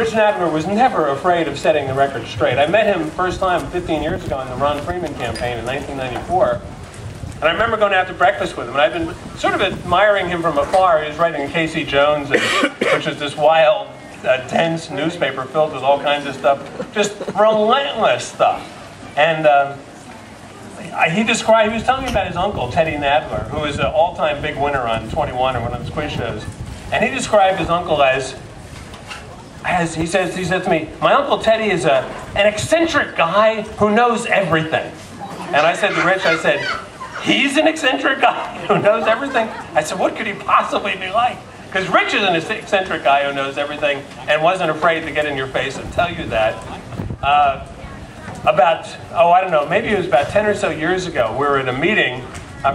Rich Nadler was never afraid of setting the record straight. I met him first time 15 years ago in the Ron Freeman campaign in 1994. And I remember going out to breakfast with him, and I've been sort of admiring him from afar. He was writing Casey Jones, which is this wild, dense newspaper filled with all kinds of stuff, just relentless stuff. And he was telling me about his uncle, Teddy Nadler, who was an all-time big winner on 21 or one of his quiz shows. And he described his uncle as he said to me, my Uncle Teddy is an eccentric guy who knows everything. And I said to Rich, I said, he's an eccentric guy who knows everything? I said, what could he possibly be like? Because Rich is an eccentric guy who knows everything and wasn't afraid to get in your face and tell you that. I don't know, maybe it was about 10 or so years ago, we were at a meeting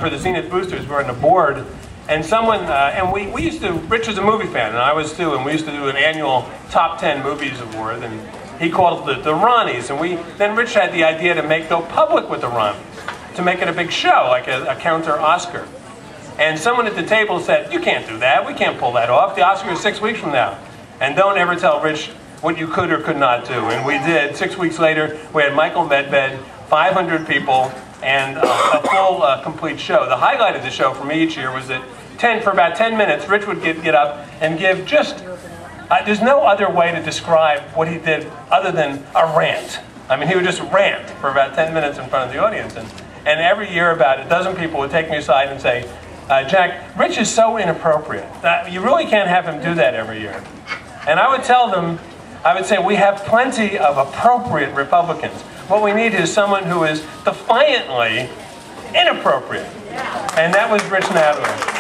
for the Zenith Boosters. We were on the board, and someone, and we used to, Rich was a movie fan, and I was too, and we used to do an annual Top 10 Movies Award, and he called it the Ronnies, and then Rich had the idea to go public with the Ronnies, to make it a big show, like a counter Oscar. And someone at the table said, you can't do that, we can't pull that off, the Oscar is 6 weeks from now. And don't ever tell Rich what you could or could not do. And we did. 6 weeks later, we had Michael Medved, 500 people, and a full, complete show. The highlight of the show for me each year was that for about 10 minutes, Rich would get up and give just, there's no other way to describe what he did other than a rant. I mean, he would just rant for about 10 minutes in front of the audience. And every year about a dozen people would take me aside and say, Jack, Rich is so inappropriate. You really can't have him do that every year. And I would tell them, I would say, we have plenty of appropriate Republicans. What we need is someone who is defiantly inappropriate. And that was Rich Nadler.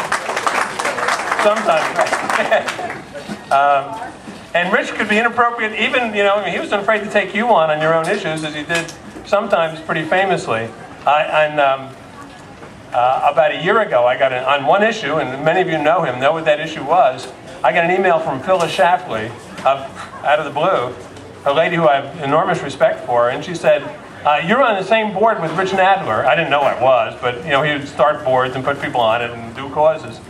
Sometimes. And Rich could be inappropriate even, he wasn't afraid to take you on your own issues, as he did sometimes pretty famously. About a year ago, I got on one issue, and many of you know what that issue was. I got an email from Phyllis Schlafly, out of the blue, a lady who I have enormous respect for, and she said, you're on the same board with Rich Nadler. I didn't know I was, but he would start boards and put people on it and do causes.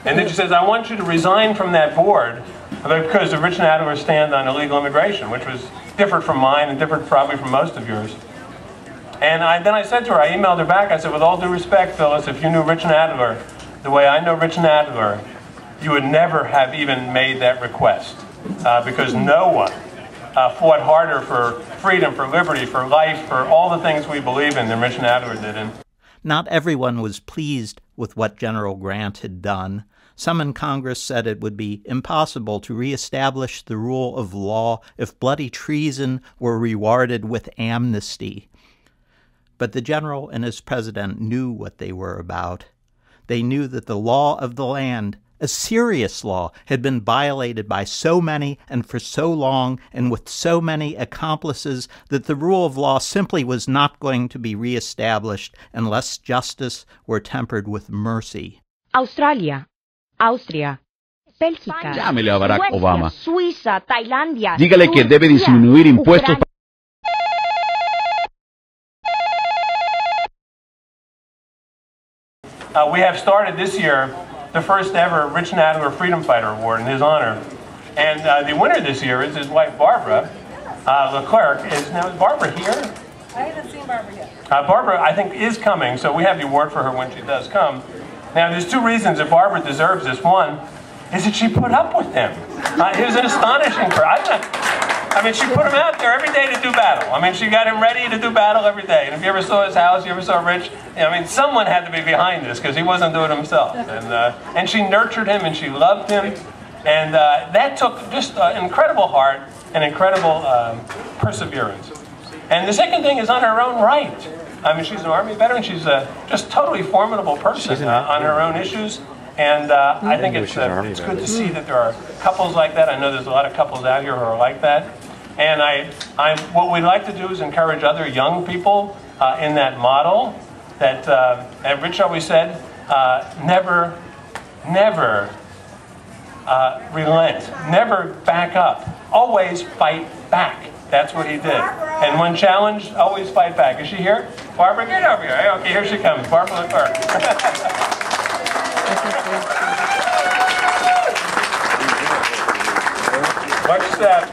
And then she says, I want you to resign from that board because of Rich Nadler's stand on illegal immigration, which was different from mine and different probably from most of yours. And then I said to her, I emailed her back, I said, with all due respect, Phyllis, if you knew Rich Nadler the way I know Rich Nadler, you would never have even made that request. Because no one fought harder for freedom, for liberty, for life, for all the things we believe in than Rich Nadler did. Not everyone was pleased with what General Grant had done. Some in Congress said it would be impossible to reestablish the rule of law if bloody treason were rewarded with amnesty. But the general and his president knew what they were about. They knew that the law of the land, a serious law, had been violated by so many and for so long and with so many accomplices that the rule of law simply was not going to be reestablished unless justice were tempered with mercy. Australia, Austria, Bélgica, Llámele a Barack Obama. Suiza, Tailandia. Dígale que debe disminuir impuestos. We have started this year the first ever Rich Nadler Freedom Fighter Award in his honor. And the winner this year is his wife, Barbara LeClerq. Is Barbara here? I haven't seen Barbara yet. Barbara, I think, is coming, so we have the award for her when she does come. Now, there's two reasons that Barbara deserves this. One is that she put up with him. He was an astonishing person. I mean, she put him out there every day to do battle. I mean, she got him ready to do battle every day. And if you ever saw his house, you ever saw Rich, I mean, someone had to be behind this because he wasn't doing it himself. And she nurtured him and she loved him. And that took just incredible heart and incredible perseverance. And the second thing is on her own right. I mean, she's an Army veteran. She's a just totally formidable person on her own issues. And I think it's good to see that there are couples like that. I know there's a lot of couples out here who are like that. And what we'd like to do is encourage other young people in that model. That, and Rich always said, never relent, never back up, always fight back. That's what he did. And when challenged, always fight back. Is she here? Barbara, get over here. Okay, here she comes. Barbara LeClerq. Watch that.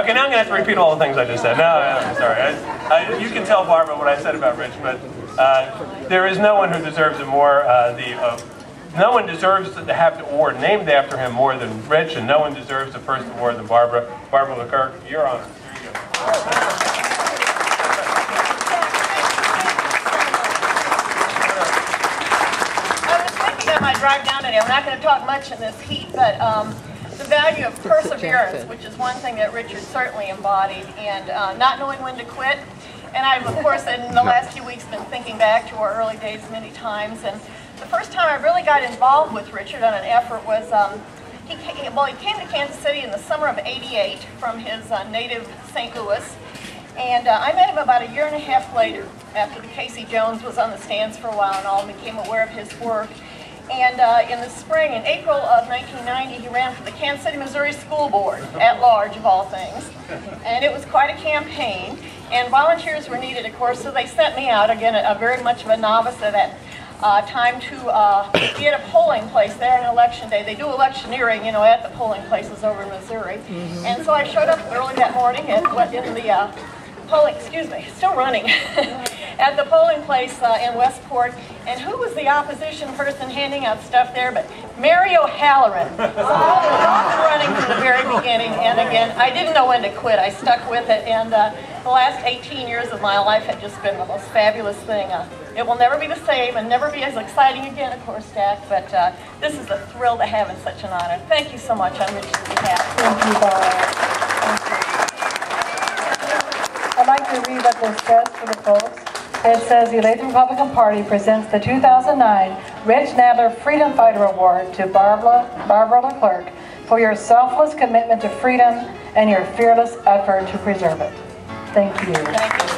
Okay, now I'm going to have to repeat all the things I just said. No, I'm sorry. You can tell Barbara what I said about Rich, but there is no one who deserves it more. No one deserves to have the award named after him more than Rich, and no one deserves the first award than Barbara. Barb LeClerq, you're on. Here you go. My drive down today. We're not going to talk much in this heat, but the value of perseverance, which is one thing that Richard certainly embodied, and not knowing when to quit. And I've, of course, in the last few weeks been thinking back to our early days many times. And the first time I really got involved with Richard on an effort was he came to Kansas City in the summer of '88 from his native St. Louis. And I met him about a year and a half later, after the Casey Jones was on the stands for a while and all, and became aware of his work. And in the spring, in April of 1990, he ran for the Kansas City, Missouri School Board, at large of all things. And it was quite a campaign, and volunteers were needed, of course, so they sent me out, again, very much of a novice at that time, to be at a polling place there on election day. They do electioneering, you know, at the polling places over in Missouri. And so I showed up early that morning in the polling, still running, at the polling place in Westport, and who was the opposition person handing out stuff there but Mary O'Halloran. So I was off and running from the very beginning, and again, I didn't know when to quit. I stuck with it, and the last 18 years of my life had just been the most fabulous thing. It will never be the same and never be as exciting again, of course, Jack, but this is a thrill to have and such an honor. Thank you so much on Richard's behalf. Thank you, Barb. Thank you. I'd like to read what this says for the folks. It says the Olathe Republican Party presents the 2009 Rich Nadler Freedom Fighter Award to Barbara LeClerq for your selfless commitment to freedom and your fearless effort to preserve it. Thank you. Thank you.